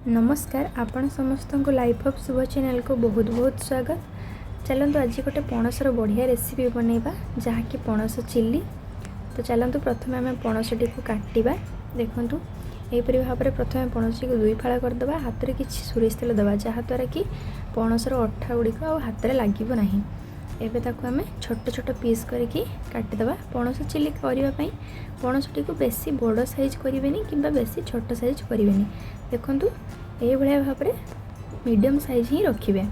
नमस्कार आपण समस्त को लाइफ ऑफ शुभ चैनल को बहुत बहुत स्वागत। चलतु आज गोटे पणसर बढ़िया रेसिपी बनैबा जहाँकि पणस चिल्ली। तो चलतु प्रथम आम पणसटी को काटिबा। देखंतु एपरि भाव में प्रथम पणसटी को दुई फाड़ा करदे, हाथ में किसी सोरिष तेल दबा जहाँद्वारा कि पणसर अठा गुड़िक हाथ में लगे ना। एबे ताको आमे छोट छोट पीस करके काटिदबा। पणस चिल्ली करने पणसटी को बेसी बड़ साइज करेनि कि बेसी छोट साइज करेनि। देखंतु ये भाया भाव में मीडियम साइज ही रखिए।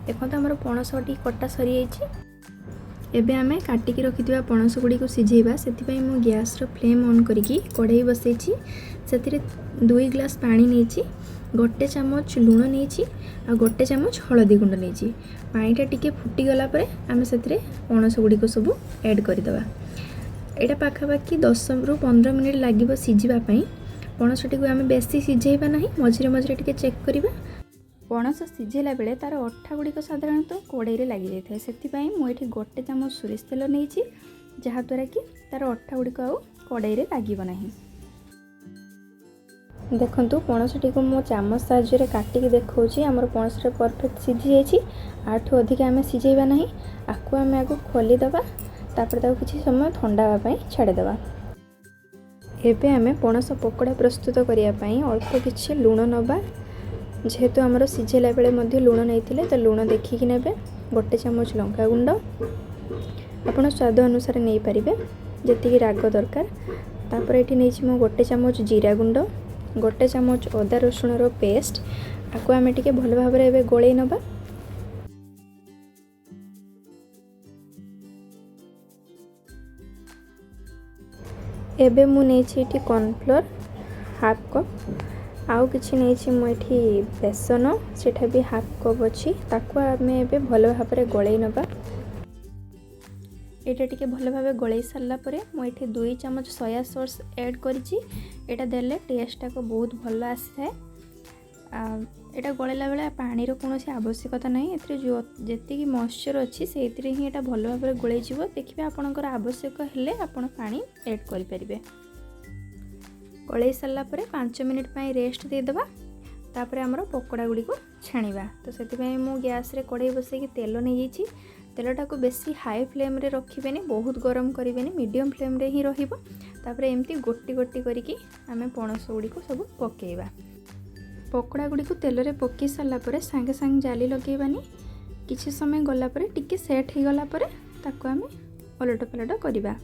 देखो आमर पणसटी कटा सरी जाइए। एबे आमे काटिकी रखिथिबा पणस गुड़ी को सिझेबा। सेतिपई मु गैस रो फ्लेम ऑन करिकी कढ़ाई बसैछि। सेतिरे 2 ग्लास पानी नेछि, गोटे चामच लूण नेछि आ गोटे चामच हलदी गुंड नेछि। पानीटा टिके फुटी गला परे आमे सेतिरे पणस गुड़ी को सब ऐड करदबा। एटा पाखापाखि 10 रु 15 मिनिट लागिबो सिझिबा पई। पणसटी को आमे बेसी सिझेबा नाही, मझिरे मझिरे टिके चेक करिबा। पणस सिझेला बेले तार अठा गुड़िक साधारणतः कड़ाई लगी जाए से मुझे गोटे चामच सोरिष तेल नहीं जहाँद्वारा कि तार अठा गुड़िक कड़ाई लगे ना। देखंतु पणसटी को मो चामच साहाय्य काटिकी देखौछि। आमर पणसटा परफेक्ट सिझी जाइछि। आठु अधिक आमे सिझेबा नाही। आकु आमे आगो खोली दबा, तापर ताको किछि समय ठंडा होबा पई छाड़ी दबा। एबे आमे पणस पकोड़ा प्रस्तुत करिया पई अल्प किछि लूण नबा। जेहेतु आमर सिझेला बेले मध्य लूण नहीं तो लूण देखिकी नेबे। गोटे चामच लंका गुंड आपण स्वाद अनुसार नहीं पारिबे जेतिकी राग दरकार। तापर एठी नेछि मो गोटे चामच जीरा गुंड, गोटे चामच अदा रसुण रो पेस्ट। आकु आमे टिके भल भाव में एबे गोळेई नबा। एबे मु नेछि एठी कॉर्नफ्लोर हाफ कप, आउ किछि नेछि मु एठी बेसन सेठा भी हाफ कप अछि। ताकु आमे एबे भल भाव में गोळेई नबा। एटा टिके भल भाव गोळेई सारला परे मु एठी 2 चामच सोया सॉस ऐड करिछि। एटा देले टेस्टा को बहुत भल आसी थाए। एटा गोळेला बेले पानी रो कोनोसी आवश्यकता नहीं। एथरे जो जेतिकी मॉइस्चर अछि सेतिरे ही एटा भल भाव में गोळेई जिवो। देखिबे आपनकर आवश्यक हेले आपण पानी ऐड करि परिबे। गोळेई सारला परे 5 मिनिट पई रेस्ट दे देबा। तापर हमर पकोड़ा गुडी को छाणीबा। तो सेति पई मु गैस रे कढ़ाई बसै कि तेल नै जाइछि। तेलटा को बेसी हाई फ्लेम रे रखिबेनी, बहुत गरम करिबेनी, मीडियम फ्लेम रे ही रहिबो। तापर एमती गोटी गोटी करिकी आमे पणस गुडी को सब पकेइबा। पकोड़ा गुडी को तेल रे पकई सारला परे संगे संग जाली लगेबानी। किछि समय गला परे टिके सेट ही गला परे ताको आमे पलट पलट करिबा।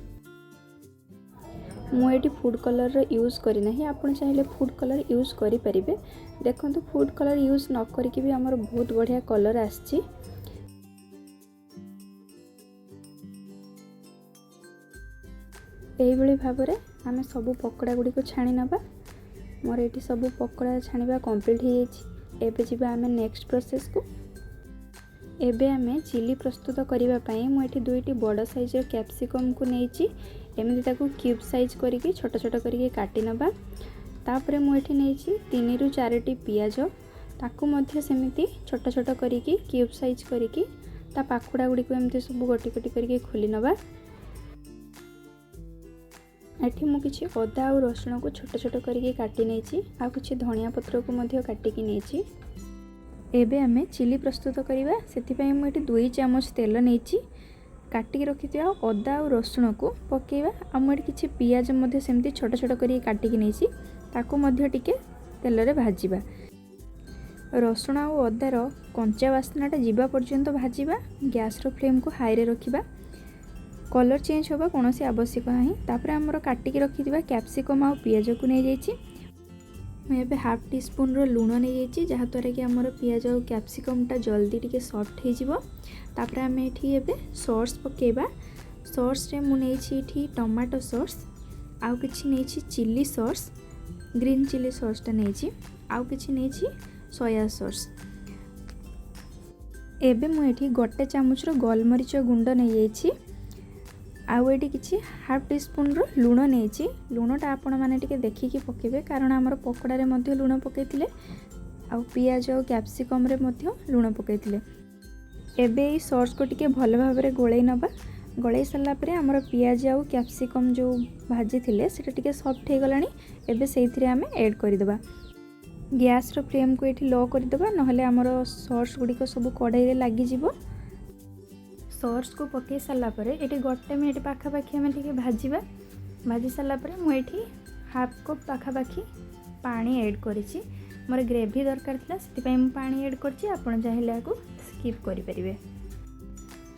मु एटी फूड कलर रो यूज करी नाही, आपण चाहिले फूड कलर यूज करि परिबे। देखंतु फूड कलर यूज न करिकि भी हमर बहुत बढ़िया कलर आछि। एही भली भाव रे आमे सब पकोड़ा गुडी को छाणी नबा। मोर एटी सब पकोड़ा छाणीबा कंप्लीट हो जाइछि। एबे जिबा आमे नेक्स्ट प्रोसेस को। एबे आमे चिली प्रस्तुत करिबा पई मु एटी 2टी बड़ साइज रो कैप्सिकम को नेइछि। एमती ताकू क्यूब साइज करिके छोट छोट करिके काटी नबा। तापरे मु एठी नेइछि 3 रु 4टी पियाज, ताकू मध्य सेमिति छोट छोट करिके क्यूब साइज करिके ता पाखुडा गुडी को एमती सब गोटी गोटी करिके खोली नबा। एठी मु किछि अदा और रसुण को छोट छोट करिके काटी नेछि, आ किछि धनिया पत्र को मध्य काटिकी नेछि। एबे आमे चिली प्रस्तुत करिबा। सेति पई मु एठी 2 चामच तेल नेछि। काटिकी रखिथिया अदा और रसुण को पकेइबा। आ मु एठी किछि पियाज मध्य सेमति छोट छोट करिके काटिकी नेछि, ताको मध्य टिके तेल रे भाजिबा। रसुण और अदा रो कंचा वासनाटा जीवा पर्यंत भाजिबा। गैस रो फ्लेम को हाई रे रखिबा। कलर चेंज होबा कोनोसी आवश्यक नाही। तापर हमर काटिकी रखिथिबा कैप्सिकम आ पियाज को नै जाइछि। मैं एबे हाफ टी स्पून रो लूण नै जाइछि, जहाँद्वारा कि हमर पियाज और कैप्सिकमटा जल्दी टिके सॉफ्ट हो जिवो। तापर आमे एठी एबे सॉस पकेइबा। सॉस रे मु नैछि एठी टमाटो सॉस, आउ किछि नैछि चिल्ली सॉस, ग्रीन चिल्ली सॉसटा नैछि, आउ किछि नैछि सोया सॉस। एबे मु एठी गोटे चामच रो गोलमरीच गुंड नै जाइछि। आउ एटी किछि हाफ टी स्पून रो लूण नेछि। लूणटा आपण माने टिके देखिकी पकेबे, कारण हमर पकोड़ा रे मध्य लूण पकेइथिले, आउ पियाज और कैप्सिकम रे मध्य लूण पकेइथिले। एबे ई सॉस को टिके भल भाव में गोळेई नबा। गोळेई सारला परे हमर पियाज आउ कैप्सिकम जो भाजी थिले सेटा टिके सॉफ्ट हो गलानी। एबे सेइथिरे आमे ऐड करि देबा। गैस फ्लेम को ये लो करदे नहले आमर सॉस गुड़िक सब कड़ाई लगिज। सॉस को पकई सारापर ये 1 मिनिट पाखापाखि आम टे भाजवा। भाजी सारापर मुझे हाफ कप पाखापाखि पानी ऐड करिछि। मोर ग्रेवी दरकार था से पानी ऐड करछि। आपण चाहिए स्किप करें।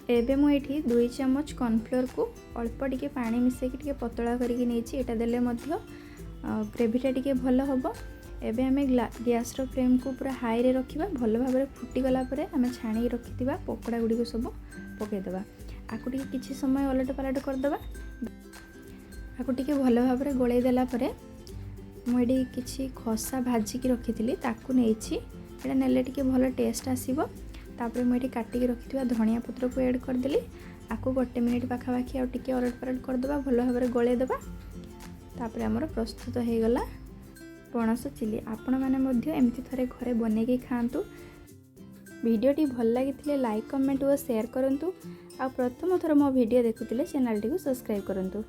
एबे मुझे 2 चम्मच कॉर्नफ्लोर को अल्प टिके पानी मिसेक टिके पतला करके नहीं देले ग्रेवीटा टिके भल हम। एबे आम गैस फ्लेम को पूरा हाई रे रखिबा। भल भाव फुटीगला आम छाणी रखि पकोड़ा गुड़िक सब पकईदे। आपको किसी समय अलट पलट करदे। आपको टिके भल भाव गोलई देलापर मुझे किसी खसा भाजिकी रखी ताकू नहीं नेले टिके भल टेस्ट आसीबो। तापर मुझे काटिकी रखि धनिया पत्र को ऐड करदेली। आपको 1 मिनिट पाखापाखि आउ टिके अलट पलट करदे भल भाव गोलईदे। तापर आमर प्रस्तुत हो गला पणस चिली। आपण मैंने एमती थरे घरे बनैकी खातु। वीडियोटी भल लगी लाइक कमेंट और शेयर करूँ। आ प्रथम थर मो वीडियो देखुले चैनल टी सब्सक्राइब करूँ।